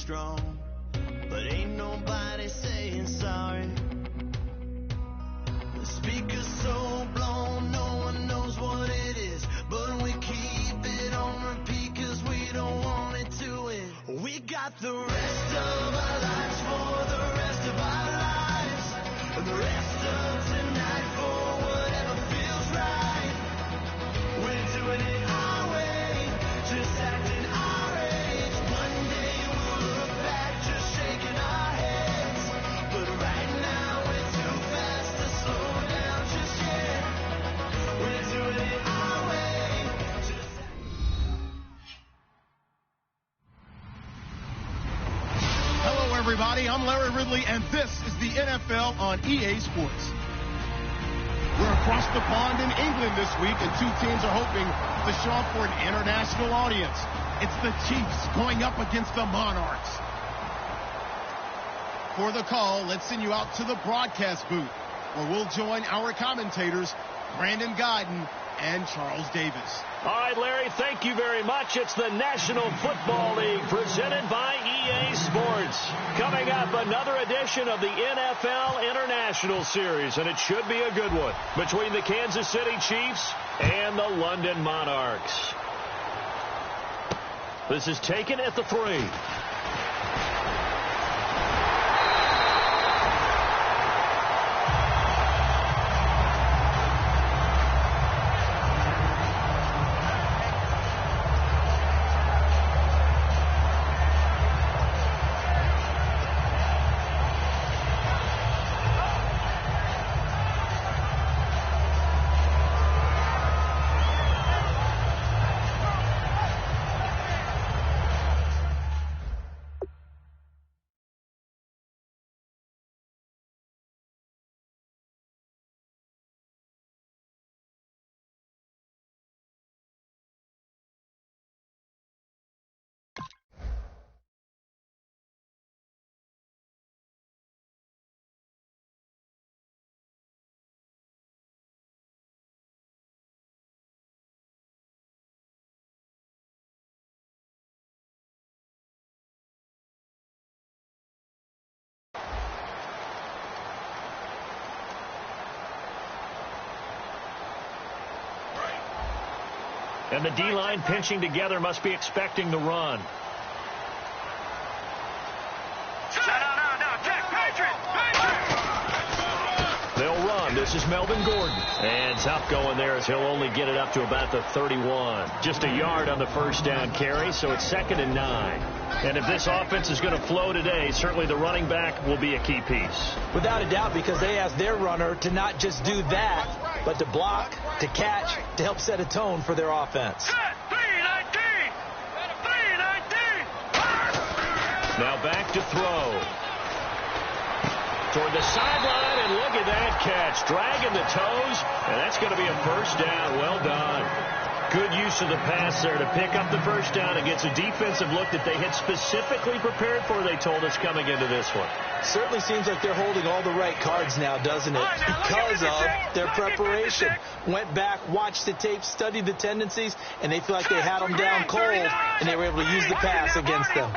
strong, but ain't nobody saying sorry. The speaker's so blown, no one knows what it is, but we keep it on repeat cause we don't want it to end. We got the rest of our lives for the rest of our lives, and the rest of tonight for whatever feels right. We're doing it our way, just acting our age. One day we'll look back just shaking our heads, but right now we're too fast to slow down just yet. We're doing it our way. Hello, everybody. I'm Larry Ridley, and this is the NFL on EA Sports. We're across the pond in England this week, and two teams are hoping to show up for an international audience. It's the Chiefs going up against the Monarchs. For the call, let's send you out to the broadcast booth, where we'll join our commentators, Brandon Guyton and Charles Davis. All right, Larry, thank you very much. It's the National Football League presented by EA Sports. Coming up, another edition of the NFL International Series, and it should be a good one, between the Kansas City Chiefs and the London Monarchs. This is taken at the 3. And the D-line pinching together must be expecting the run. They'll run. This is Melvin Gordon. And tough going there as he'll only get it up to about the 31. Just a yard on the first down carry, so it's 2nd and 9. And if this offense is going to flow today, certainly the running back will be a key piece. Without a doubt, because they asked their runner to not just do that, but to block, to catch, to help set a tone for their offense. Now back to throw. Toward the sideline, and look at that catch. Dragging the toes, and that's going to be a first down. Well done. Good use of the pass there to pick up the first down against a defensive look that they had specifically prepared for, they told us, coming into this one. Certainly seems like they're holding all the right cards now, doesn't it? Because of their preparation. Went back, watched the tape, studied the tendencies, and they feel like they had them down cold, and they were able to use the pass against them.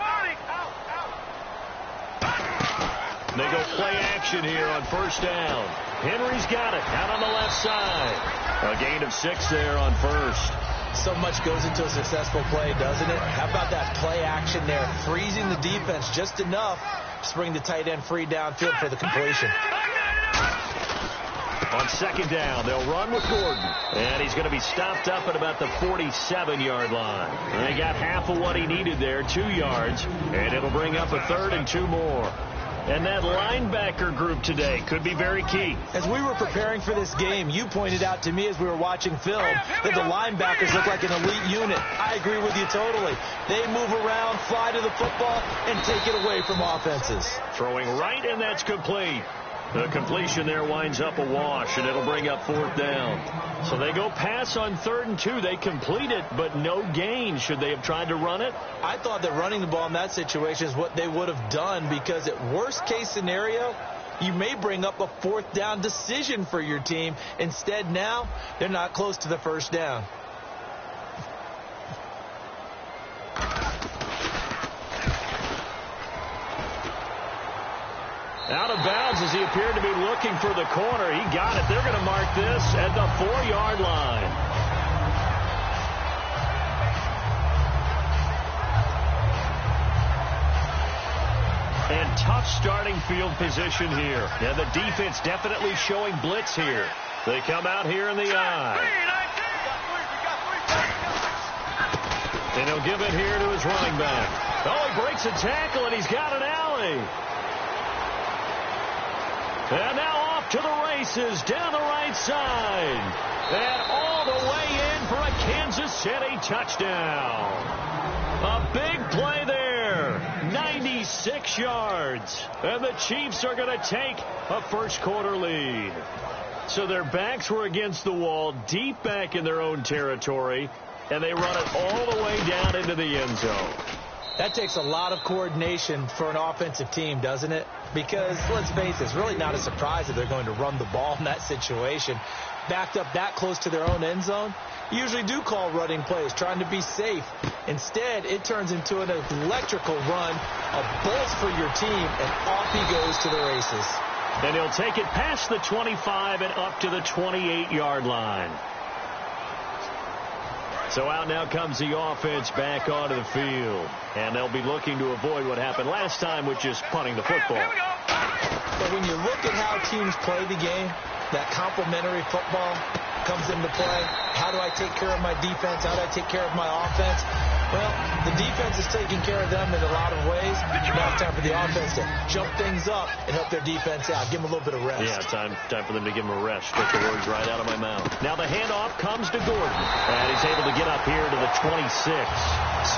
They go play action here on first down. Henry's got it out on the left side. A gain of 6 there on first. So much goes into a successful play, doesn't it? How about that play action there? Freezing the defense just enough to bring the tight end free downfield for the completion. On second down, they'll run with Gordon. And he's going to be stopped up at about the 47-yard line. And they got half of what he needed there, 2 yards. And it'll bring up a 3rd and 2 more. And that linebacker group today could be very key. As we were preparing for this game, you pointed out to me as we were watching film that the linebackers look like an elite unit. I agree with you totally. They move around, fly to the football, and take it away from offenses. Throwing right, and that's complete. The completion there winds up a wash, and it'll bring up 4th down. So they go pass on 3rd and 2. They complete it, but no gain. Should they have tried to run it? I thought that running the ball in that situation is what they would have done, because at worst case scenario, you may bring up a 4th down decision for your team. Instead, now, they're not close to the first down. Out of bounds as he appeared to be looking for the corner. He got it. They're going to mark this at the 4-yard line. And tough starting field position here. And the defense definitely showing blitz here. They come out here in the eye. And he'll give it here to his running back. Oh, he breaks a tackle, and he's got an alley. And now off to the races down the right side. And all the way in for a Kansas City touchdown. A big play there. 96 yards. And the Chiefs are going to take a first-quarter lead. So their backs were against the wall, deep back in their own territory, and they run it all the way down into the end zone. That takes a lot of coordination for an offensive team, doesn't it? Because, let's face it, it's really not a surprise that they're going to run the ball in that situation. Backed up that close to their own end zone, you usually do call running plays, trying to be safe. Instead, it turns into an electrical run, a bolt for your team, and off he goes to the races. And he'll take it past the 25 and up to the 28-yard line. So out now comes the offense back onto the field. And they'll be looking to avoid what happened last time, which is punting the football. But when you look at how teams play the game, that complementary football comes into play. How do I take care of my defense? How do I take care of my offense? Well, the defense is taking care of them in a lot of ways. Now it's time for the offense to jump things up and help their defense out. Give them a little bit of rest. Yeah, time for them to give them a rest. Took the words right out of my mouth. Now the handoff comes to Gordon. And he's able to get up here to the 26.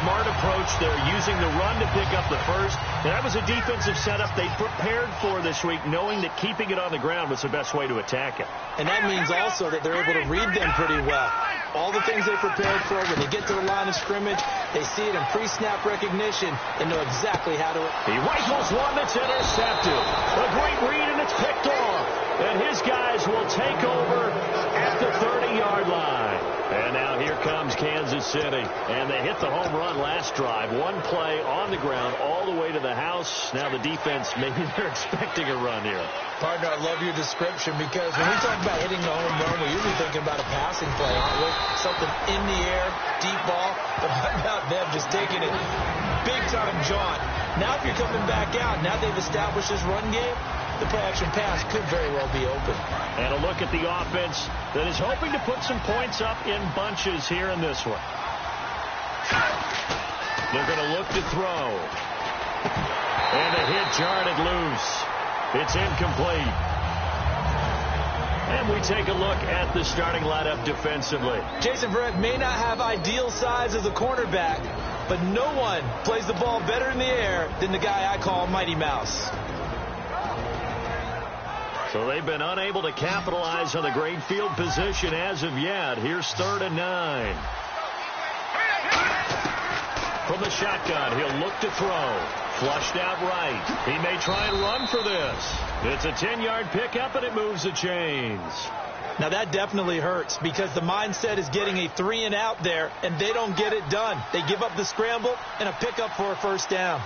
Smart approach there, using the run to pick up the first. And that was a defensive setup they prepared for this week, knowing that keeping it on the ground was the best way to attack it. And that means also that they're able to read them pretty well. All the things they prepared for, when they get to the line of scrimmage, they see it in pre-snap recognition and know exactly how to... He rifles one that's intercepted. A great read, and it's picked off. And his guys will take over at the 30-yard line. And now here comes Kansas City. And they hit the home run last drive. One play on the ground all the way to the house. Now the defense, maybe they're expecting a run here. Partner, I love your description, because when we talk about hitting the home run, we're usually thinking about a passing play, aren't we? Something in the air, deep ball. But how about them just taking it big time, John? Now if you're coming back out, now they've established this run game, the play-action pass could very well be open. And a look at the offense that is hoping to put some points up in bunches here in this one. They're going to look to throw. And the hit jarred it loose. It's incomplete. And we take a look at the starting lineup defensively. Jason Verrett may not have ideal size as a cornerback, but no one plays the ball better in the air than the guy I call Mighty Mouse. So they've been unable to capitalize on the great field position as of yet. Here's 3rd and 9. From the shotgun, he'll look to throw. Flushed out right. He may try and run for this. It's a 10-yard pickup, and it moves the chains. Now that definitely hurts, because the mindset is getting a 3-and-out there, and they don't get it done. They give up the scramble and a pickup for a first down.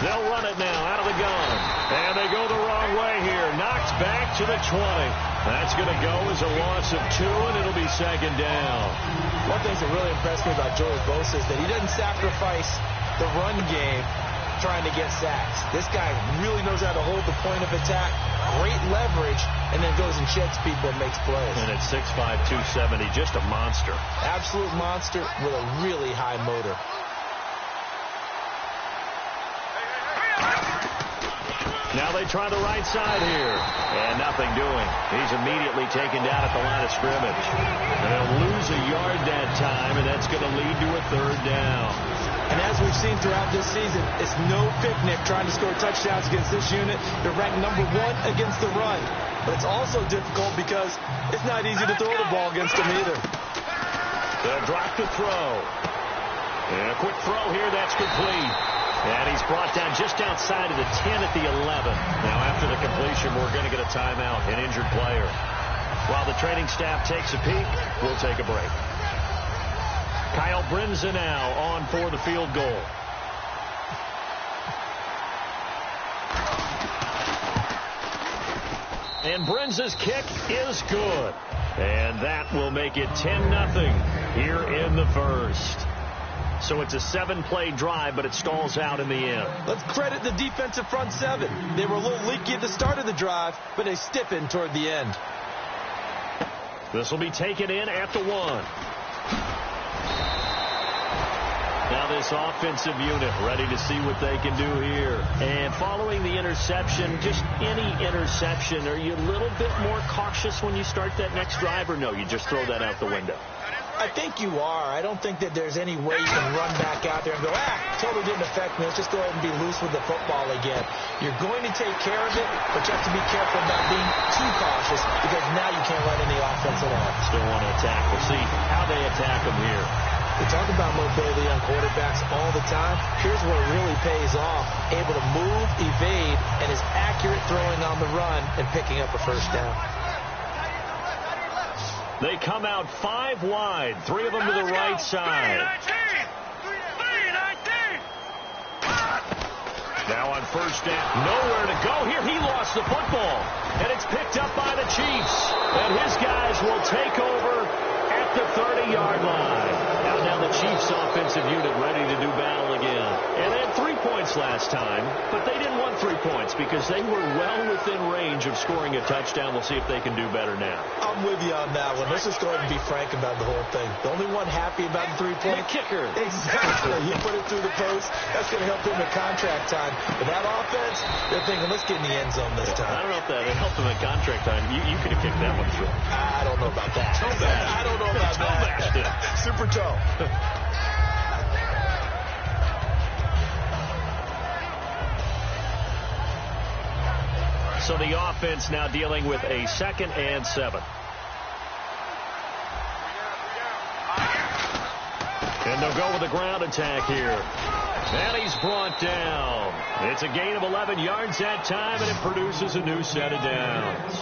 They'll run it now out of the gun. And they go the wrong way here. Knocked back to the 20. That's going to go as a loss of 2, and it'll be 2nd down. One thing that really impressed me about Joey Bosa is that he doesn't sacrifice the run game trying to get sacks. This guy really knows how to hold the point of attack, great leverage, and then goes and sheds people and makes plays. And at 6'5", 270, just a monster. Absolute monster with a really high motor. Now they try the right side here. And nothing doing. He's immediately taken down at the line of scrimmage. They'll lose a yard that time, and that's going to lead to a 3rd down. And as we've seen throughout this season, it's no picnic trying to score touchdowns against this unit. They're ranked number 1 against the run. But it's also difficult because it's not easy to throw the ball against them either. They'll drop the throw. And a quick throw here, that's complete. And he's brought down just outside of the 10 at the 11. Now after the completion, we're going to get a timeout, an injured player. While the training staff takes a peek, we'll take a break. Kyle Brinza now on for the field goal. And Brenza's kick is good. And that will make it 10-0 here in the first. So it's a 7-play drive, but it stalls out in the end. Let's credit the defensive front seven. They were a little leaky at the start of the drive, but they stiffened toward the end. This will be taken in at the 1. Now this offensive unit ready to see what they can do here. And following the interception, just any interception, are you a little bit more cautious when you start that next drive, or no, you just throw that out the window? I think you are. I don't think that there's any way you can run back out there and go, totally didn't affect me. Let's just go ahead and be loose with the football again. You're going to take care of it, but you have to be careful about being too cautious because now you can't run any offense at all. Still want to attack. We'll see how they attack them here. We talk about mobility on quarterbacks all the time. Here's where it really pays off. Able to move, evade, and is accurate throwing on the run and picking up a first down. They come out 5 wide, 3 of them to the right side. Now on first down, nowhere to go here. He lost the football, and it's picked up by the Chiefs. And his guys will take over at the 30-yard line. Now the Chiefs offensive unit ready to do battle again. And they had 3 points last time, but they didn't want 3 points because they were well within range of scoring a touchdown. We'll see if they can do better now. I'm with you on that one. Let's just go ahead and be frank about the whole thing. The only one happy about the 3-point kicker. Exactly. You put it through the post. That's going to help him at contract time. But that offense, they're thinking, let's get in the end zone this time. I don't know if that helped him at contract time. You could have kicked that one through. I don't know about that. I don't know about that. Super toe. So the offense now dealing with a 2nd and 7. And they'll go with a ground attack here. And he's brought down. It's a gain of 11 yards that time, and it produces a new set of downs.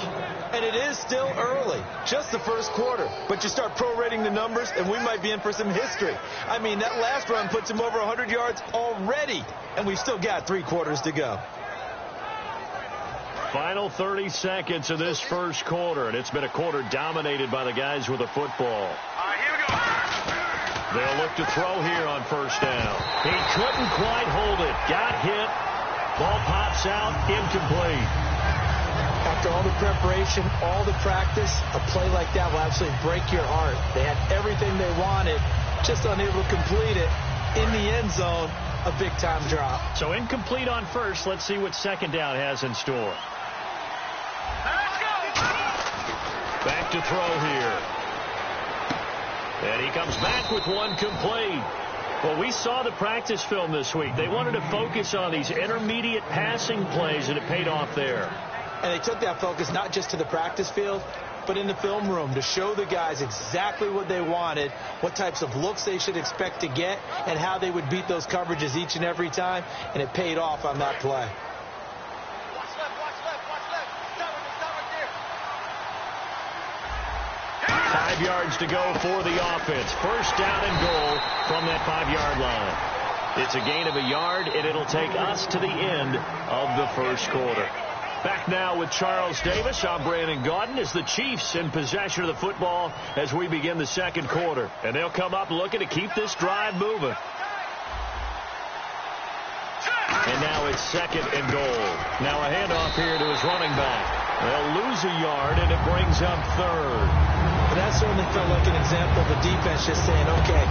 And it is still early, just the first quarter. But you start prorating the numbers, and we might be in for some history. I mean, that last run puts him over 100 yards already, and we've still got 3 quarters to go. Final 30 seconds of this first quarter, and it's been a quarter dominated by the guys with the football. Here we go. They'll look to throw here on first down. He couldn't quite hold it. Got hit. Ball pops out, incomplete. After all the preparation, all the practice, a play like that will absolutely break your heart. They had everything they wanted, just unable to complete it. In the end zone, a big-time drop. So incomplete on first. Let's see what second down has in store. Back to throw here. And he comes back with one complete. Well, we saw the practice film this week. They wanted to focus on these intermediate passing plays, and it paid off there. And they took that focus not just to the practice field, but in the film room to show the guys exactly what they wanted, what types of looks they should expect to get, and how they would beat those coverages each and every time, and it paid off on that play. Watch left. Stop right there. 5 yards to go for the offense. First down and goal from that 5-yard line. It's a gain of a yard, and it'll take us to the end of the first quarter. Back now with Charles Davis. I'm Brandon Gaudin as the Chiefs in possession of the football as we begin the second quarter. And they'll come up looking to keep this drive moving. And now it's 2nd and goal. Now a handoff here to his running back. They'll lose a yard, and it brings up 3rd. But that certainly felt like an example of the defense just saying, okay,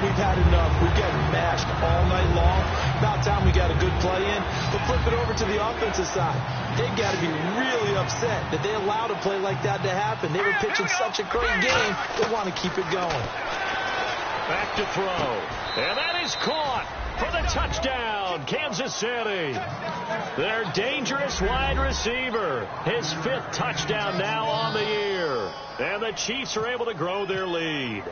we've had enough. We've gotten mashed all night long. About time we got a good play in. But flip it over to the offensive side. They've got to be really upset that they allowed a play like that to happen. They were pitching such a great game. They want to keep it going. Back to throw. And that is caught for the touchdown, Kansas City. Their dangerous wide receiver. His 5th touchdown now on the year. And the Chiefs are able to grow their lead.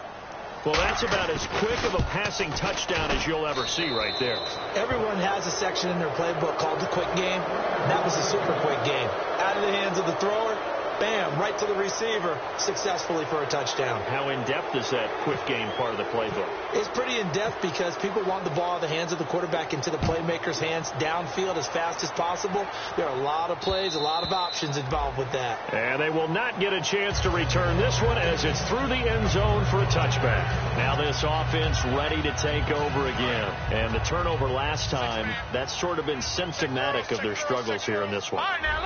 Well, that's about as quick of a passing touchdown as you'll ever see right there. Everyone has a section in their playbook called the quick game. That was a super quick game. Out of the hands of the thrower, bam, right to the receiver, successfully for a touchdown. How in-depth is that quick game part of the playbook? It's pretty in-depth because people want the ball in the hands of the quarterback into the playmaker's hands downfield as fast as possible. There are a lot of plays, a lot of options involved with that. And they will not get a chance to return this one as it's through the end zone for a touchback. Now this offense ready to take over again. And the turnover last time, that's sort of been symptomatic of their struggles here in this one.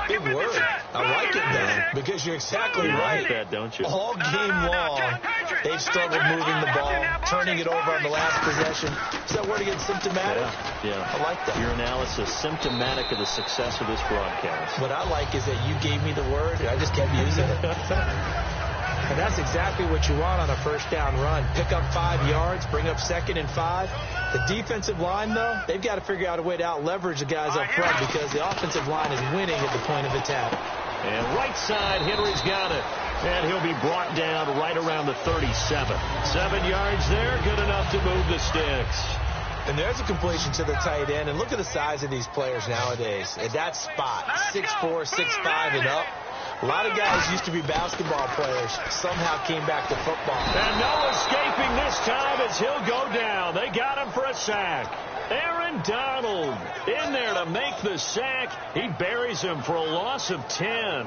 Big word. I like it, man, because you're exactly right. Like that, don't you? All game long, they've struggled moving the ball, turning it over on the last possession. Is that word again, symptomatic? Yeah. I like that. Your analysis, symptomatic of the success of this broadcast. What I like is that you gave me the word, and I just kept using it. And that's exactly what you want on a first down run. Pick up 5 yards, bring up 2nd and 5. The defensive line, though, they've got to figure out a way to out-leverage the guys up front because the offensive line is winning at the point of attack. And right side, Henry's got it. And he'll be brought down right around the 37. 7 yards there, good enough to move the sticks. And there's a completion to the tight end. And look at the size of these players nowadays. At that spot, 6'4", 6'5", and up. A lot of guys used to be basketball players, somehow came back to football. And no escaping this time as he'll go down. They got him for a sack. Aaron Donald in there to make the sack. He buries him for a loss of 10.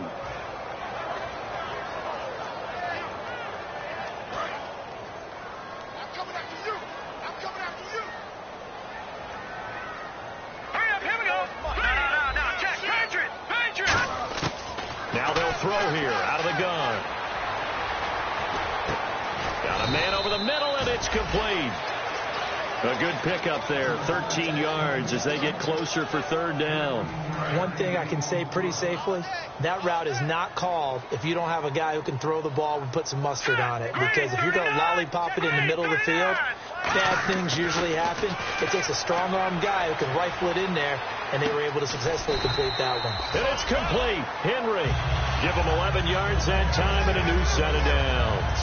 Now they'll throw here out of the gun. Got a man over the middle, and it's complete. A good pickup there, 13 yards as they get closer for 3rd down. One thing I can say pretty safely, that route is not called if you don't have a guy who can throw the ball and put some mustard on it. Because if you're going to lollipop it in the middle of the field, bad things usually happen. It takes a strong-armed guy who can rifle it in there, and they were able to successfully complete that one. And it's complete. Henry, give him 11 yards that time and a new set of downs.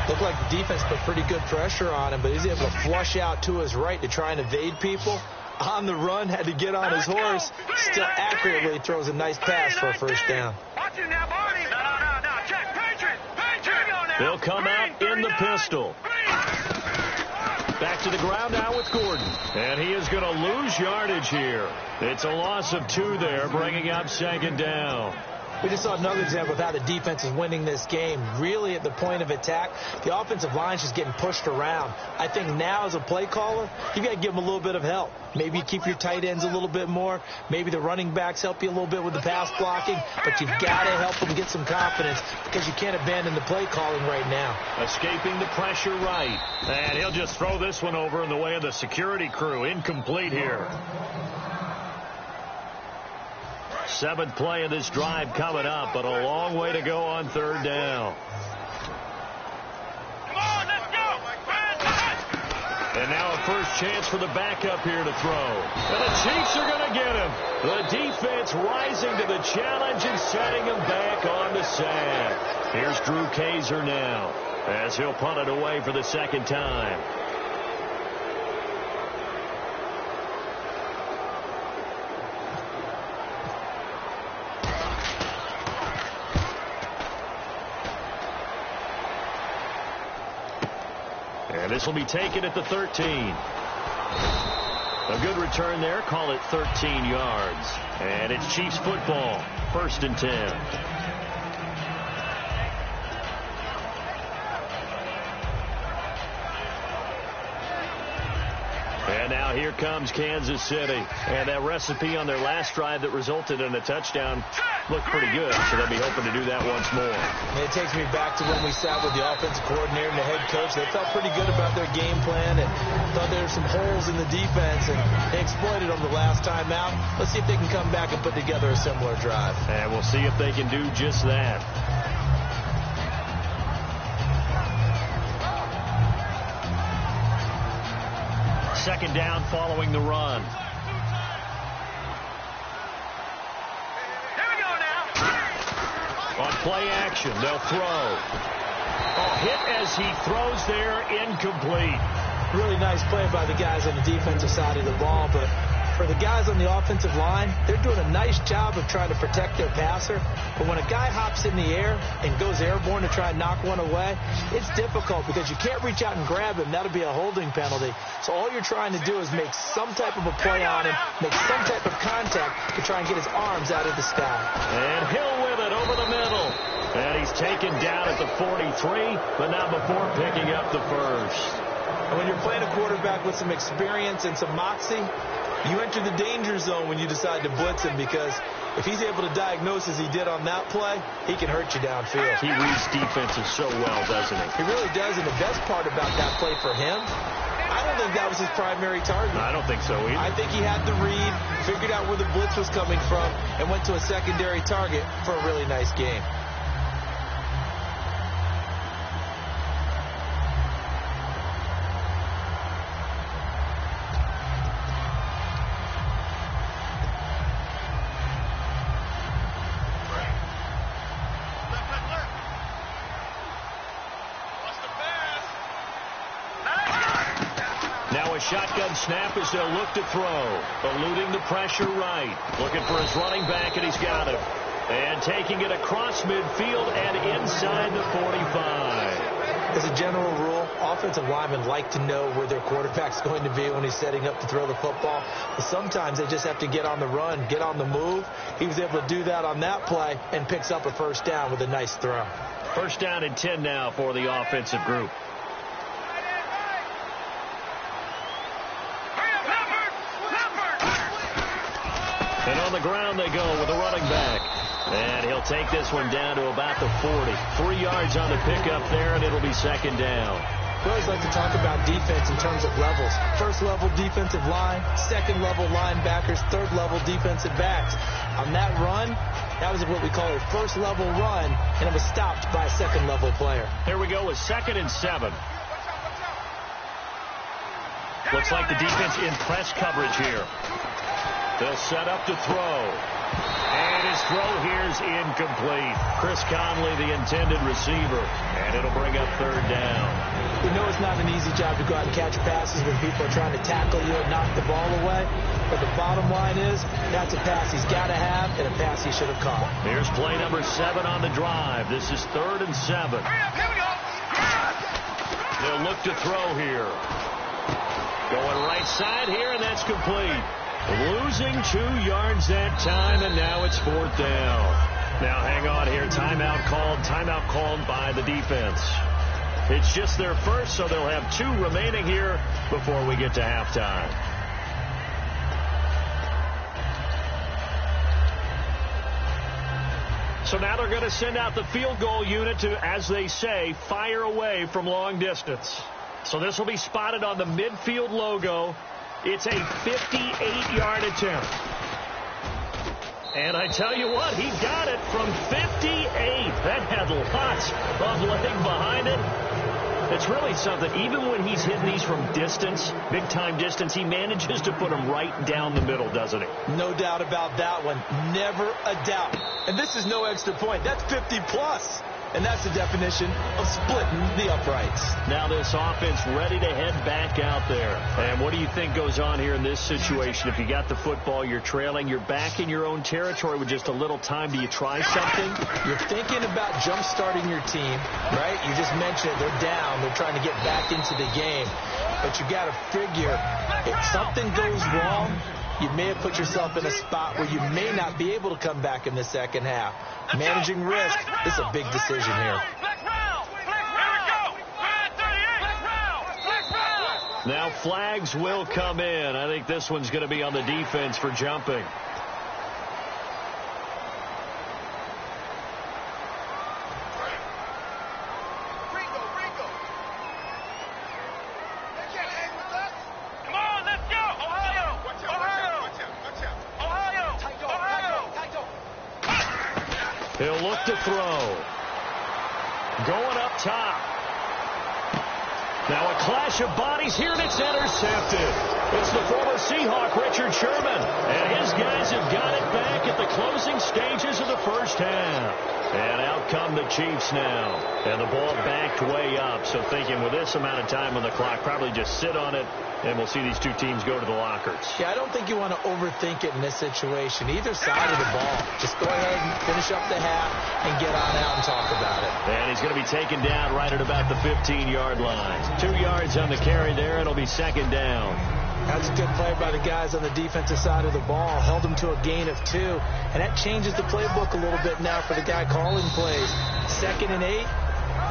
Looked like the defense put pretty good pressure on him, but he's able to flush out to his right to try and evade people. On the run, had to get on his horse. Still accurately throws a nice pass for a 1st down. They'll come out in the pistol. Back to the ground now with Gordon. And he is going to lose yardage here. It's a loss of 2 there, bringing up 2nd down. We just saw another example of how the defense is winning this game. Really at the point of attack, the offensive line is just getting pushed around. I think now as a play caller, you got to give them a little bit of help. Maybe you keep your tight ends a little bit more. Maybe the running backs help you a little bit with the pass blocking. But you've got to help them get some confidence because you can't abandon the play calling right now. Escaping the pressure right. And he'll just throw this one over in the way of the security crew. Incomplete here. 7th play of this drive coming up, but a long way to go on 3rd down. Come on, let's go! And now a first chance for the backup here to throw. And the Chiefs are going to get him. The defense rising to the challenge and setting him back on the sack. Here's Drew Kaiser now as he'll punt it away for the 2nd time. And this will be taken at the 13. A good return there. Call it 13 yards. And it's Chiefs football. 1st and 10. And now here comes Kansas City. And that recipe on their last drive that resulted in a touchdown looked pretty good. So they'll be hoping to do that once more. And it takes me back to when we sat with the offensive coordinator and the head coach. They felt pretty good about their game plan and thought there were some holes in the defense. And they exploited them the last time out. Let's see if they can come back and put together a similar drive. And we'll see if they can do just that. Second down following the run. Here we go now. On play action, they'll throw. Hit as he throws there, incomplete. Really nice play by the guys on the defensive side of the ball, but For the guys on the offensive line, they're doing a nice job of trying to protect their passer. But when a guy hops in the air and goes airborne to try and knock one away, it's difficult because you can't reach out and grab him. That'll be a holding penalty. So all you're trying to do is make some type of a play on him, make some type of contact to try and get his arms out of the sky. And Hill with it over the middle. And he's taken down at the 43, but not before picking up the first. And when you're playing a quarterback with some experience and some moxie, you enter the danger zone when you decide to blitz him, because if he's able to diagnose as he did on that play, he can hurt you downfield. He reads defenses so well, doesn't he? He really does, and the best part about that play for him, I don't think that was his primary target. I don't think so either. I think he had the read, figured out where the blitz was coming from, and went to a secondary target for a really nice game. Shotgun snap as they'll look to throw. Eluding the pressure right. Looking for his running back, and he's got him. And taking it across midfield and inside the 45. As a general rule, offensive linemen like to know where their quarterback's going to be when he's setting up to throw the football. But sometimes they just have to get on the run, get on the move. He was able to do that on that play and picks up a first down with a nice throw. First down and 10 now for the offensive group. And on the ground they go with a running back. And he'll take this one down to about the 40. 3 yards on the pickup there, and it'll be second down. We always like to talk about defense in terms of levels. First level defensive line, second level linebackers, third level defensive backs. On that run, that was what we call a first level run, and it was stopped by a second level player. Here we go with 2nd and 7. Looks like the defense in press coverage here. They'll set up to throw. And his throw here's incomplete. Chris Conley, the intended receiver. And it'll bring up third down. We know it's not an easy job to go out and catch passes when people are trying to tackle you and knock the ball away. But the bottom line is, that's a pass he's got to have and a pass he should have caught. Here's play number 7 on the drive. This is 3rd and 7. They'll look to throw here. Going right side here, and that's complete. Losing 2 yards that time, and now it's 4th down. Now hang on here. Timeout called by the defense. It's just their first, so they'll have 2 remaining here before we get to halftime. So now they're going to send out the field goal unit to, as they say, fire away from long distance. So this will be spotted on the midfield logo. It's a 58-yard attempt. And I tell you what, he got it from 58. That had lots of leg behind it. It's really something. Even when he's hitting these from distance, big-time distance, he manages to put them right down the middle, doesn't he? No doubt about that one. Never a doubt. And this is no extra point. That's 50-plus. And that's the definition of splitting the uprights. Now this offense ready to head back out there. And what do you think goes on here in this situation? If you got the football, you're trailing, you're back in your own territory with just a little time. Do you try something? You're thinking about jump-starting your team, right? You just mentioned it. They're down. They're trying to get back into the game. But you got to figure, if something goes wrong, you may have put yourself in a spot where you may not be able to come back in the second half. Managing risk is a big decision here. Now flags will come in. I think this one's going to be on the defense for jumping. He'll look to throw. Going up top. Now a clash of bodies here, and it's intercepted. It's the former Seahawk, Richard Sherman. And his guys have got it back at the closing stages of the first half. And out come the Chiefs now. And the ball backed way up. So thinking with this amount of time on the clock, probably just sit on it, and we'll see these two teams go to the lockers. Yeah, I don't think you want to overthink it in this situation. Either side of the ball. Just go ahead and finish up the half and get on out and talk about it. And he's going to be taken down right at about the 15-yard line. 2 yards on the carry there. It'll be second down. That's a good play by the guys on the defensive side of the ball. Held them to a gain of 2. And that changes the playbook a little bit now for the guy calling plays. 2nd and 8.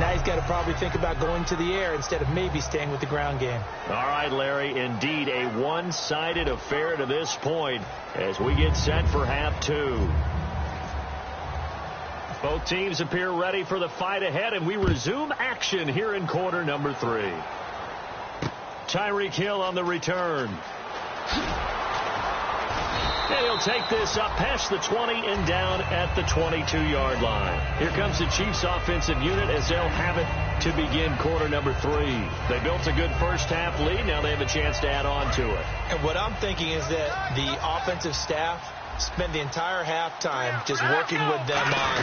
Now he's got to probably think about going to the air instead of maybe staying with the ground game. All right, Larry, indeed a one-sided affair to this point as we get set for half 2. Both teams appear ready for the fight ahead, and we resume action here in quarter number 3. Tyreek Hill on the return. And he'll take this up past the 20 and down at the 22-yard line. Here comes the Chiefs offensive unit as they'll have it to begin quarter number 3. They built a good first half lead. Now they have a chance to add on to it. And what I'm thinking is that the offensive staff spend the entire halftime just working with them on,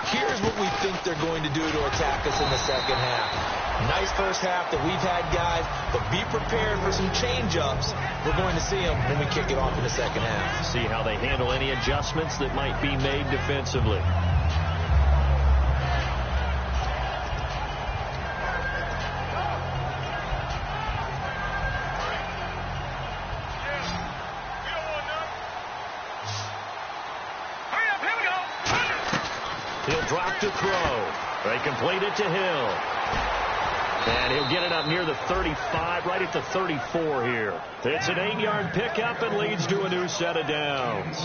here's what we think they're going to do to attack us in the second half. Nice first half that we've had, guys, but be prepared for some change-ups. We're going to see them when we kick it off in the second half. See how they handle any adjustments that might be made defensively. He'll drop to throw. They complete it to Hill. And he'll get it up near the 35, right at the 34 here. It's an 8-yard pickup and leads to a new set of downs.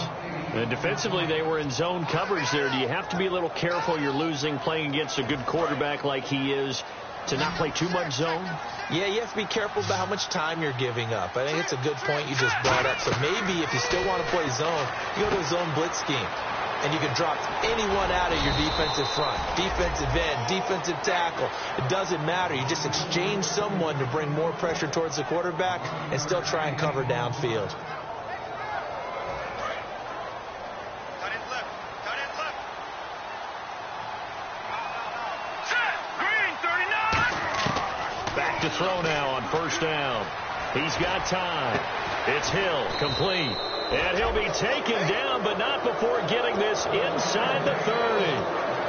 And defensively, they were in zone coverage there. Do you have to be a little careful? You're losing playing against a good quarterback like he is to not play too much zone? Yeah, you have to be careful about how much time you're giving up. I think it's a good point you just brought up. So maybe if you still want to play zone, you go to a zone blitz scheme. And you can drop anyone out of your defensive front, defensive end, defensive tackle. It doesn't matter. You just exchange someone to bring more pressure towards the quarterback and still try and cover downfield. Back to throw now on first down. He's got time. It's Hill, complete. And he'll be taken down, but not before getting this inside the 30.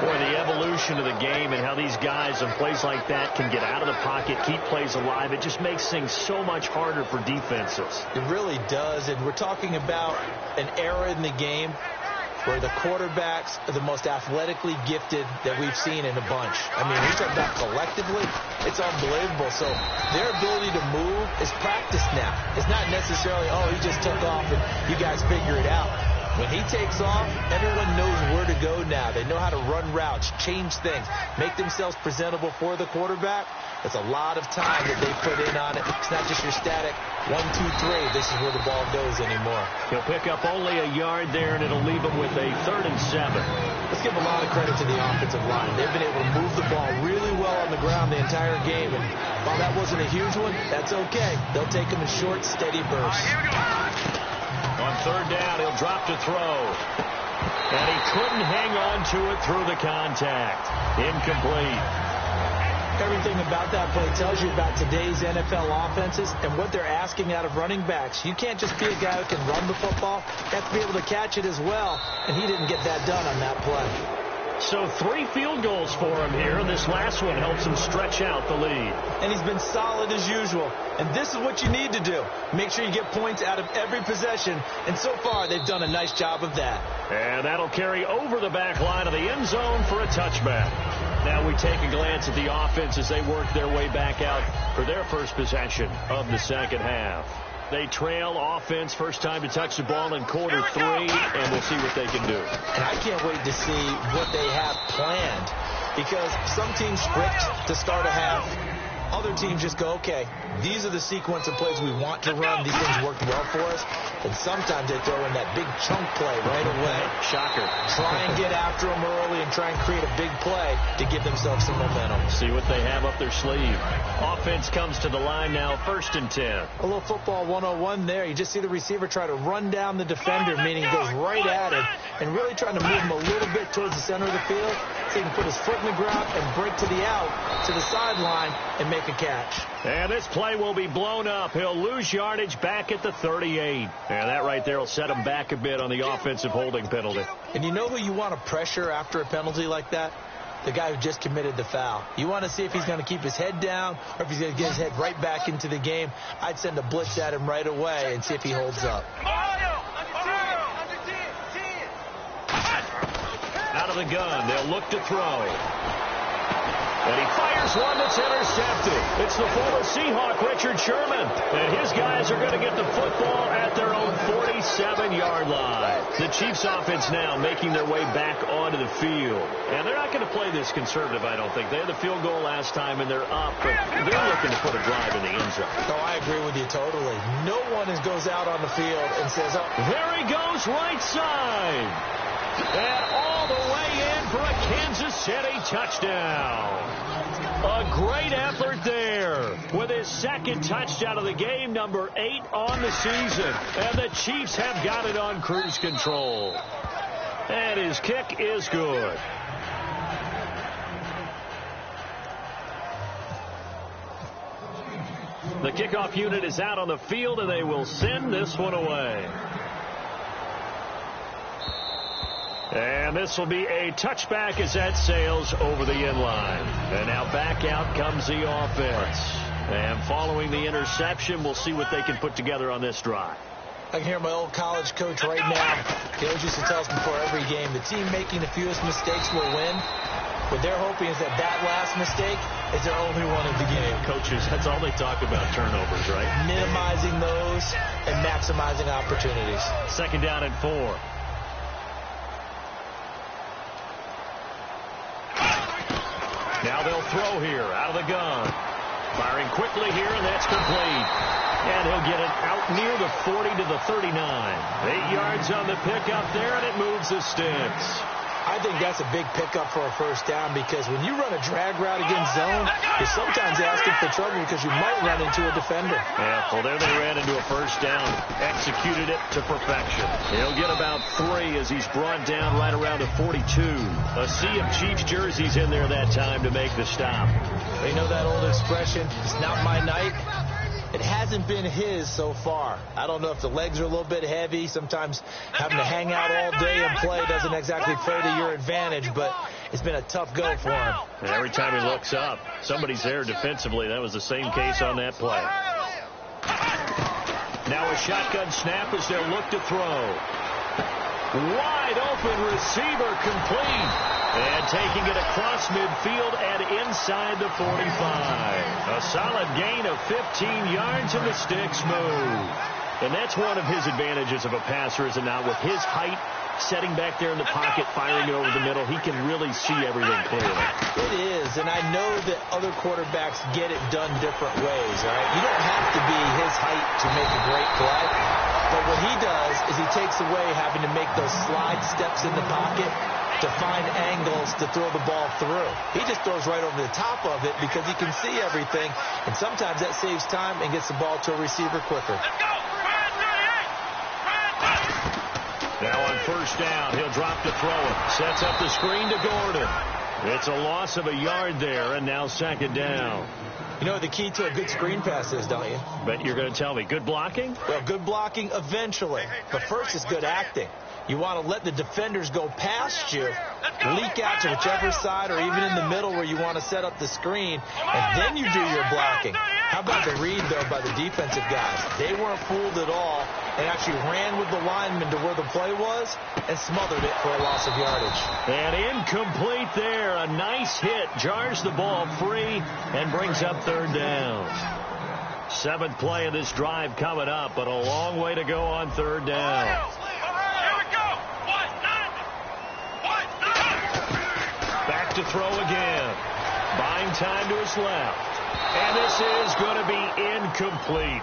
Boy, the evolution of the game and how these guys in plays like that can get out of the pocket, keep plays alive, it just makes things so much harder for defenses. It really does, and we're talking about an era in the game where the quarterbacks are the most athletically gifted that we've seen in a bunch. I mean, we talk about collectively, it's unbelievable. So their ability to move is practiced now. It's not necessarily, oh, he just took off and you guys figure it out. When he takes off, everyone knows where to go now. They know how to run routes, change things, make themselves presentable for the quarterback. That's a lot of time that they put in on it. It's not just your static 1, 2, 3. This is where the ball goes anymore. He'll pick up only a yard there, and it'll leave him with a 3rd and 7. Let's give a lot of credit to the offensive line. They've been able to move the ball really well on the ground the entire game. And while that wasn't a huge one, that's okay. They'll take them in short, steady bursts. On 3rd down, he'll drop to throw. And he couldn't hang on to it through the contact. Incomplete. Everything about that play tells you about today's NFL offenses and what they're asking out of running backs. You can't just be a guy who can run the football. You have to be able to catch it as well. And he didn't get that done on that play. So 3 field goals for him here, and this last one helps him stretch out the lead. And he's been solid as usual. And this is what you need to do. Make sure you get points out of every possession. And so far, they've done a nice job of that. And that'll carry over the back line of the end zone for a touchback. Now we take a glance at the offense as they work their way back out for their first possession of the second half. They trail offense, first time to touch the ball in quarter 3, and we'll see what they can do. And I can't wait to see what they have planned, because some teams script to start a half. Other other teams just go, okay, these are the sequence of plays we want to run. These things worked well for us. And sometimes they throw in that big chunk play right away. Shocker. Try and get after them early and try and create a big play to give themselves some momentum. See what they have up their sleeve. Offense comes to the line now, 1st and 10. A little football 101 there. You just see the receiver try to run down the defender, meaning he goes right at it, and really trying to move him a little bit towards the center of the field so he can put his foot in the ground and break to the out, to the sideline, and make a catch. And this play will be blown up. He'll lose yardage back at the 38. And that right there will set him back a bit on the offensive holding penalty. And you know who you want to pressure after a penalty like that? The guy who just committed the foul. You want to see if he's going to keep his head down or if he's going to get his head right back into the game. I'd send a blitz at him right away and see if he holds up. Out of the gun, they'll look to throw. And he fires one that's intercepted. It's the former Seahawk, Richard Sherman. And his guys are going to get the football at their own 47-yard line. The Chiefs offense now making their way back onto the field. And they're not going to play this conservative, I don't think. They had the field goal last time, and they're up. But they're looking to put a drive in the end zone. Oh, I agree with you totally. No one goes out on the field and says, oh. There he goes, right side. And all the way in for a Kansas City touchdown. A great effort there with his second touchdown of the game, number 8 on the season. And the Chiefs have got it on cruise control. And his kick is good. The kickoff unit is out on the field, and they will send this one away. And this will be a touchback as that sails over the end line. And now back out comes the offense. And following the interception, we'll see what they can put together on this drive. I can hear my old college coach right now. He always used to tell us before every game, the team making the fewest mistakes will win. What they're hoping is that last mistake is their only one of the game. Coaches, that's all they talk about, turnovers, right? Minimizing those and maximizing opportunities. 2nd down and 4. Now they'll throw here out of the gun. Firing quickly here, and that's complete. And he'll get it out near the 40 to the 39. 8 yards on the pickup there, and it moves the sticks. I think that's a big pickup for a 1st down because when you run a drag route against zone, you're sometimes asking for trouble because you might run into a defender. Yeah, well, there they ran into a 1st down. Executed it to perfection. He'll get about 3 as he's brought down right around the 42. A sea of Chiefs jerseys in there that time to make the stop. They know that old expression, it's not my night. It hasn't been his so far. I don't know if the legs are a little bit heavy. Sometimes having to hang out all day and play doesn't exactly play to your advantage, but it's been a tough go for him. And every time he looks up, somebody's there defensively. That was the same case on that play. Now a shotgun snap as they'll look to throw. Wide open receiver complete. And taking it across midfield and inside the 45. A solid gain of 15 yards and the sticks move. And that's one of his advantages of a passer, is it not? With his height, setting back there in the pocket, firing it over the middle, he can really see everything clearly. It is, and I know that other quarterbacks get it done different ways, all right? You don't have to be his height to make a great play. But what he does is he takes away having to make those slide steps in the pocket to find angles to throw the ball through. He just throws right over the top of it because he can see everything, and sometimes that saves time and gets the ball to a receiver quicker. Now on 1st down, he'll drop to throw it. Sets up the screen to Gordon. It's a loss of a yard there, and now 2nd down. You know what the key to a good screen pass is, don't you? Bet you're going to tell me. Good blocking? Well, good blocking eventually. But first is good acting. You want to let the defenders go past you, leak out to whichever side or even in the middle where you want to set up the screen, and then you do your blocking. How about the read, though, by the defensive guys? They weren't fooled at all. They actually ran with the lineman to where the play was and smothered it for a loss of yardage. And incomplete there. A nice hit. Jars the ball free and brings up 3rd down. 7th play of this drive coming up, but a long way to go on 3rd down. Back to throw again. Buying time to his left. And this is going to be incomplete.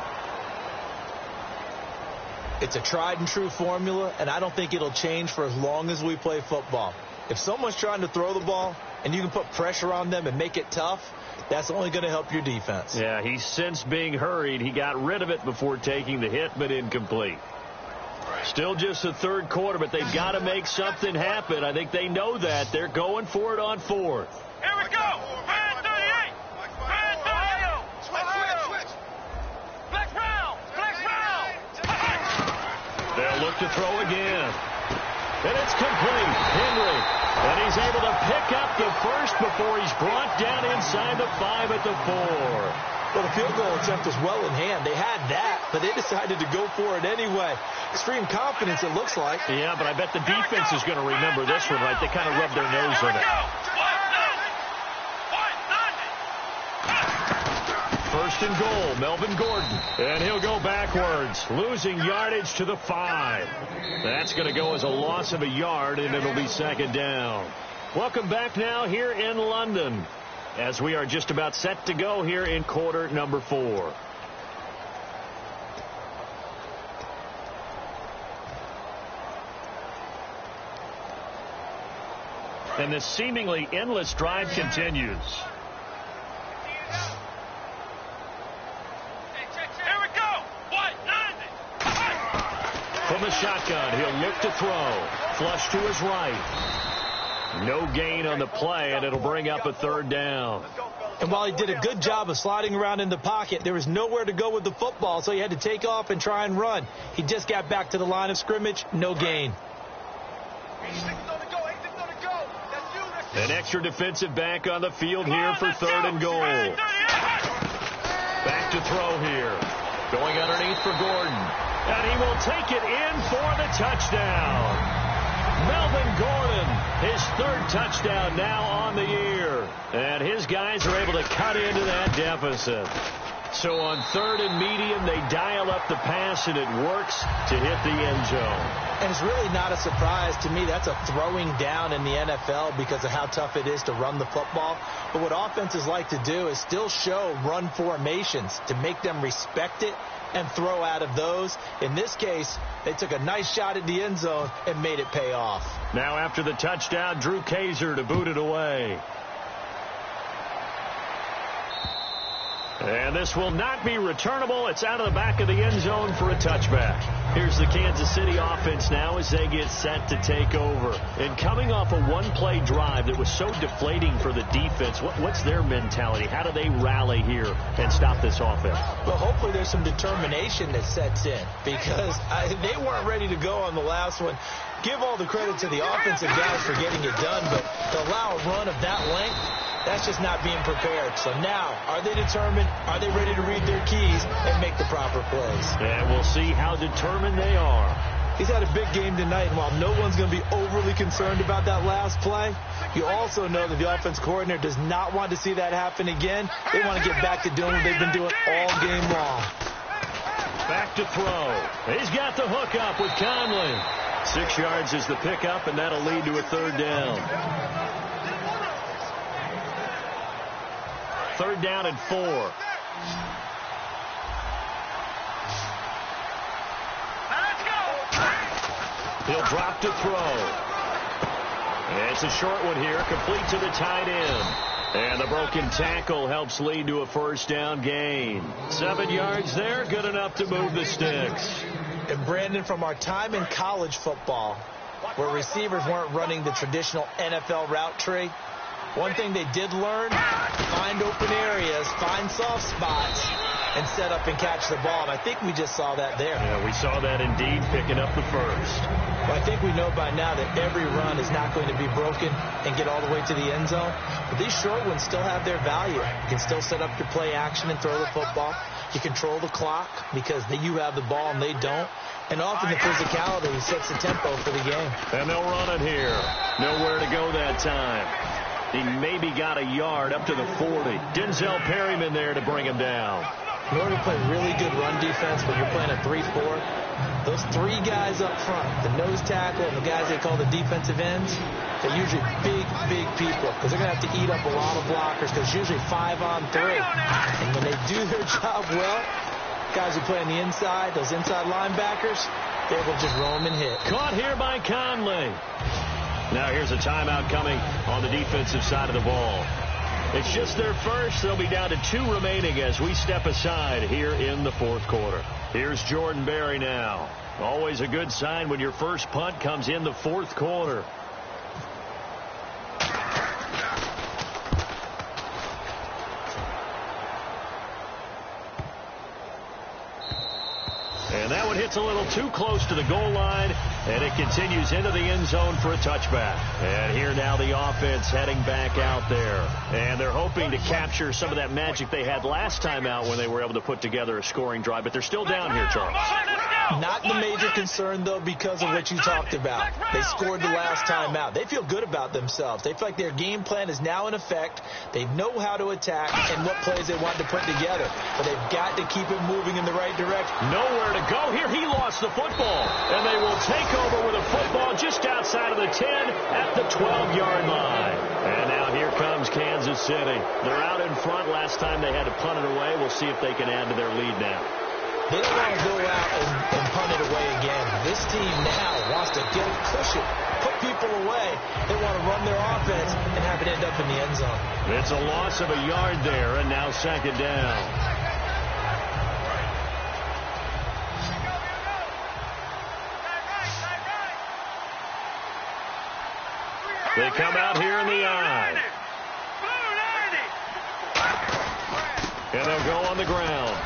It's a tried and true formula, and I don't think it'll change for as long as we play football. If someone's trying to throw the ball and you can put pressure on them and make it tough, that's only going to help your defense. Yeah, he's since being hurried. He got rid of it before taking the hit, but incomplete. Still just the third quarter, but they've got to make something happen. I think they know that. They're going for it on fourth. Here we go. Man 38. Man 38. Switch. Flex round. They'll look to throw again. And it's complete. Henry. And he's able to pick up the first before he's brought down inside the 5 at the 4. Well, the field goal attempt was well in hand. They had that, but they decided to go for it anyway. Extreme confidence, it looks like. Yeah, but I bet the defense is going to remember this one, right? They kind of rubbed their nose in it. First and goal, Melvin Gordon. And he'll go backwards, losing yardage to the 5. That's going to go as a loss of a yard, and it'll be second down. Welcome back now here in London, as we are just about set to go here in quarter number 4. And this seemingly endless drive continues. Here we go. What? 90. From the shotgun, he'll look to throw. Flush to his right. No gain on the play, and it'll bring up a third down. And while he did a good job of sliding around in the pocket, there was nowhere to go with the football, so he had to take off and try and run. He just got back to the line of scrimmage. No gain. An extra defensive back on the field here for third and goal. Back to throw here. Going underneath for Gordon. And he will take it in for the touchdown. Melvin Gordon, his third touchdown now on the year. And his guys are able to cut into that deficit. So on third and medium, they dial up the pass, and it works to hit the end zone. And it's really not a surprise to me. That's a throwing down in the NFL because of how tough it is to run the football. But what offenses like to do is still show run formations to make them respect it and throw out of those. In this case, they took a nice shot at the end zone and made it pay off. Now after the touchdown, Drew Kaiser to boot it away. And this will not be returnable. It's out of the back of the end zone for a touchback. Here's the Kansas City offense now as they get set to take over. And coming off a one-play drive that was so deflating for the defense, what's their mentality? How do they rally here and stop this offense? Well, hopefully there's some determination that sets in because they weren't ready to go on the last one. Give all the credit to the offensive guys for getting it done, but to allow a run of that length, that's just not being prepared. So now, are they determined? Are they ready to read their keys and make the proper plays? And we'll see how determined they are. He's had a big game tonight, and while no one's going to be overly concerned about that last play, you also know that the offense coordinator does not want to see that happen again. They want to get back to doing what they've been doing all game long. Back to throw. He's got the hook up with Conley. 6 yards is the pickup, and that'll lead to a third down. Third down and 4. Let's go. He'll drop to throw. And it's a short one here, complete to the tight end. And the broken tackle helps lead to a first down gain. 7 yards there, good enough to move the sticks. And Brandon, from our time in college football, where receivers weren't running the traditional NFL route tree, one thing they did learn, find open areas, find soft spots, and set up and catch the ball. And I think we just saw that there. Yeah, we saw that indeed, picking up the first. Well, I think we know by now that every run is not going to be broken and get all the way to the end zone. But these short ones still have their value. You can still set up your play action and throw the football. You control the clock because you have the ball and they don't. And often the physicality sets the tempo for the game. And they'll run it here. Nowhere to go that time. He maybe got a yard up to the 40. Denzel Perryman there to bring him down. In order to play really good run defense when you're playing a 3-4, those three guys up front, the nose tackle and the guys they call the defensive ends, they're usually big people because they're going to have to eat up a lot of blockers because it's usually 5-on-3. And when they do their job well, guys who play on the inside, those inside linebackers, they're able to just roam and hit. Caught here by Conley. Now here's a timeout coming on the defensive side of the ball. It's just their first. They'll be down to 2 remaining as we step aside here in the fourth quarter. Here's Jordan Berry now. Always a good sign when your first punt comes in the fourth quarter. And that one hits a little too close to the goal line, and it continues into the end zone for a touchback. And here now the offense heading back out there. And they're hoping to capture some of that magic they had last time out when they were able to put together a scoring drive. But they're still down here, Charles. Not the major concern, though, because of what you talked about. They scored the last time out. They feel good about themselves. They feel like their game plan is now in effect. They know how to attack and what plays they want to put together. But they've got to keep it moving in the right direction. Nowhere to go here. He lost the football. And they will take over with a football just outside of the 10 at the 12-yard line. And now here comes Kansas City. They're out in front. Last time they had to punt it away. We'll see if they can add to their lead now. They don't want to go out and punt it away again. This team now wants to get a cushion, put people away. They want to run their offense and have it end up in the end zone. It's a loss of a yard there, and now second down. They come out here in the eye. And they'll go on the ground.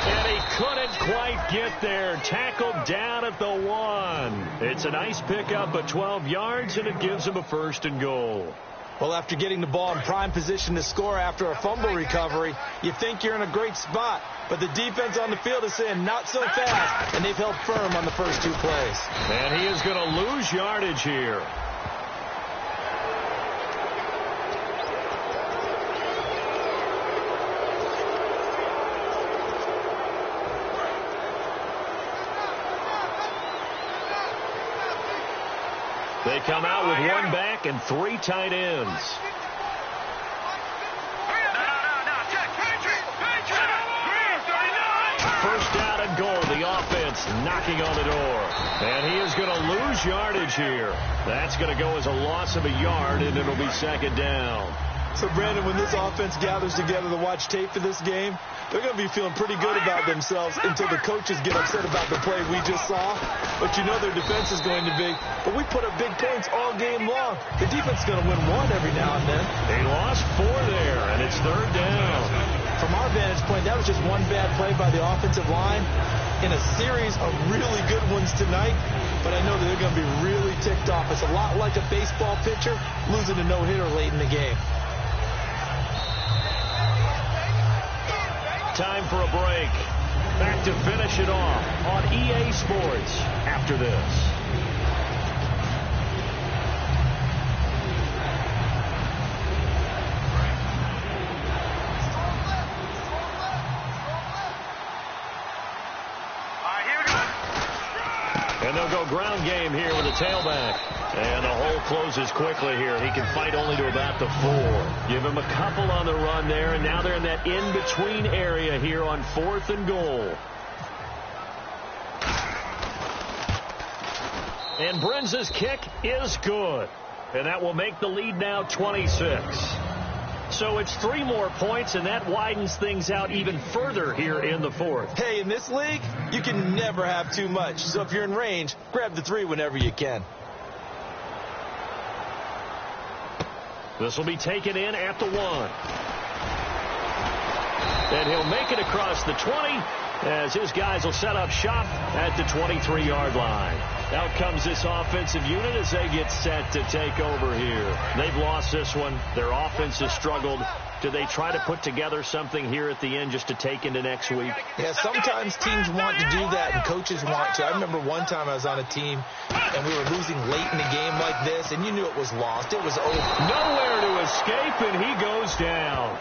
And he couldn't quite get there. Tackled down at the 1. It's a nice pickup of 12 yards, and it gives him a 1st and goal. Well, after getting the ball in prime position to score after a fumble recovery, you think you're in a great spot. But the defense on the field is saying not so fast, and they've held firm on the first 2 plays. And he is going to lose yardage here. They come out with 1 back and 3 tight ends. First down and goal. The offense knocking on the door. And he is going to lose yardage here. That's going to go as a loss of a yard, and it'll be second down. So, Brandon, when this offense gathers together to watch tape for this game, they're going to be feeling pretty good about themselves until the coaches get upset about the play we just saw. But you know their defense is going to be, but we put up big points all game long. The defense is going to win 1 every now and then. They lost 4 there, and it's third down. From our vantage point, that was just 1 bad play by the offensive line in a series of really good ones tonight. But I know that they're going to be really ticked off. It's a lot like a baseball pitcher losing a no-hitter late in the game. Time for a break. Back to finish it off on EA Sports after this. And they'll go ground game here with a tailback. And the hole closes quickly here. He can fight only to about the 4. Give him a couple on the run there, and now they're in that in-between area here on 4th and goal. And Brenza's kick is good. And that will make the lead now 26. So it's 3 more points, and that widens things out even further here in the 4th. Hey, in this league, you can never have too much. So if you're in range, grab the 3 whenever you can. This will be taken in at the 1. And he'll make it across the 20 as his guys will set up shop at the 23-yard line. Out comes this offensive unit as they get set to take over here. They've lost this one. Their offense has struggled. Do they try to put together something here at the end just to take into next week? Yeah, sometimes teams want to do that and coaches want to. I remember one time I was on a team and we were losing late in the game like this, and you knew it was lost. It was over. Nowhere to escape, and he goes down.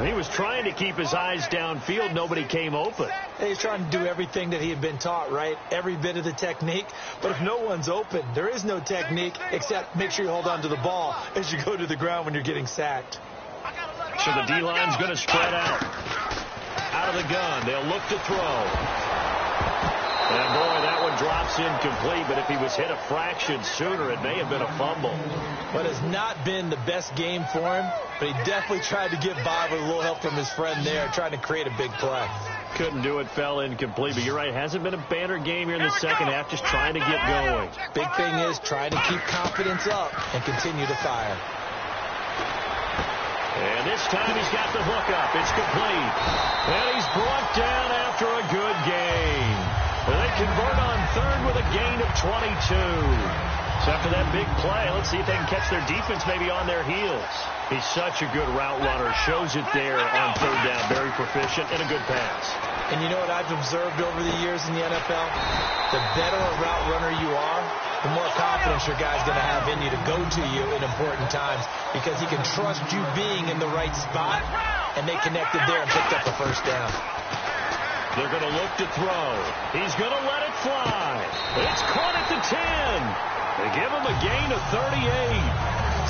He was trying to keep his eyes downfield. Nobody came open. He's trying to do everything that he had been taught, right? Every bit of the technique. But if no one's open, there is no technique except make sure you hold on to the ball as you go to the ground when you're getting sacked. So the D-line's going to spread out. Out of the gun. They'll look to throw. And, boy, that one drops incomplete. But if he was hit a fraction sooner, it may have been a fumble. But it's not been the best game for him. But he definitely tried to get by with a little help from his friend there, trying to create a big play. Couldn't do it, fell incomplete. But you're right, hasn't been a banner game here in the second half, just trying to get going. Big thing is trying to keep confidence up and continue to fire. And this time he's got the hook up. It's complete. And he's brought down after a good gain. They convert on third with a gain of 22. So after that big play, let's see if they can catch their defense maybe on their heels. He's such a good route runner. Shows it there on third down. Very proficient and a good pass. And you know what I've observed over the years in the NFL? The better a route runner you are, the more confidence your guy's going to have in you to go to you in important times because he can trust you being in the right spot, and they connected there and picked up a first down. They're going to look to throw. He's going to let it fly. It's caught at the 10. They give him a gain of 38.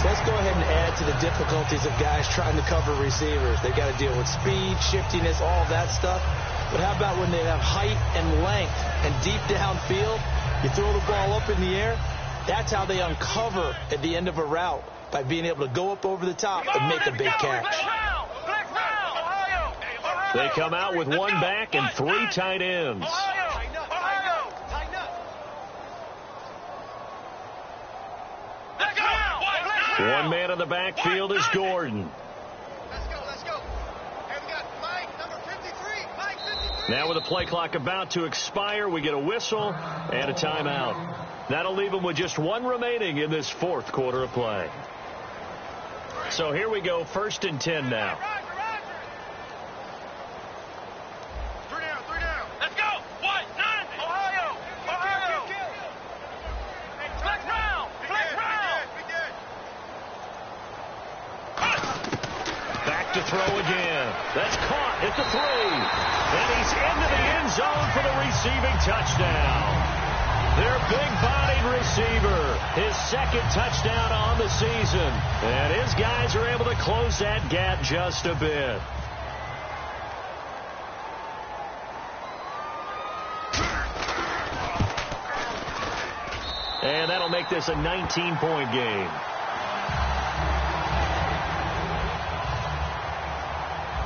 So let's go ahead and add to the difficulties of guys trying to cover receivers. They got to deal with speed, shiftiness, all that stuff. But how about when they have height and length and deep downfield? You throw the ball up in the air. That's how they uncover at the end of a route, by being able to go up over the top and make a big catch. They come out with one back and three tight ends. One man in the backfield is Gordon. Let's go. Hey, we got Mike, number 53. Now with the play clock about to expire, we get a whistle and a timeout. That'll leave them with just one remaining in this fourth quarter of play. So here we go, 1st and 10 now. Three down. Let's go. 1, 9, Ohio. Flex round. Back to throw again. That's caught at the 3. And he's into the end zone for the receiving touchdown. Their big-bodied receiver, his second touchdown on the season. And his guys are able to close that gap just a bit. And that'll make this a 19-point game.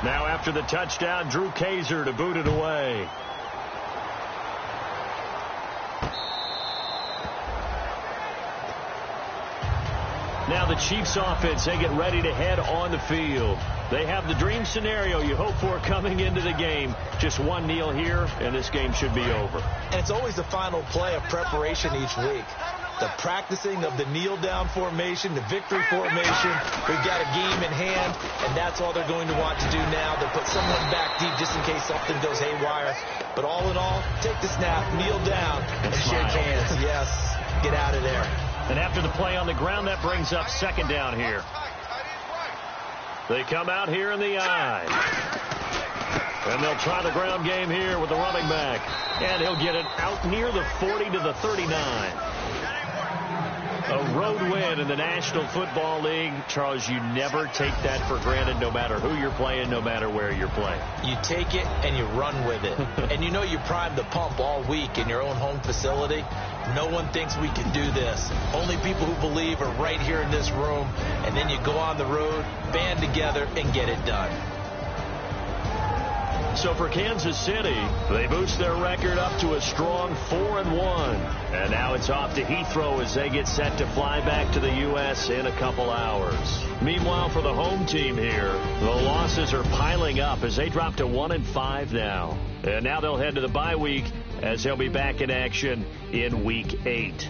Now after the touchdown, Drew Kaiser to boot it away. Now the Chiefs offense, they get ready to head on the field. They have the dream scenario you hope for coming into the game. Just one kneel here, and this game should be over. And it's always the final play of preparation each week. The practicing of the kneel-down formation, the victory formation. We've got a game in hand, and that's all they're going to want to do now. They'll put someone back deep just in case something goes haywire. But all in all, take the snap, kneel down, and shake hands. Yes, get out of there. And after the play on the ground, that brings up 2nd down here. They come out here in the I. And they'll try the ground game here with the running back. And he'll get it out near the 40 to the 39. A road win in the National Football League. Charles, you never take that for granted, no matter who you're playing, no matter where you're playing. You take it and you run with it. And you know you primed the pump all week in your own home facility. No one thinks we can do this. Only people who believe are right here in this room. And then you go on the road, band together, and get it done. So for Kansas City, they boost their record up to a strong 4-1. And now it's off to Heathrow as they get set to fly back to the U.S. in a couple hours. Meanwhile, for the home team here, the losses are piling up as they drop to 1-5 now. And now they'll head to the bye week as they'll be back in action in Week 8.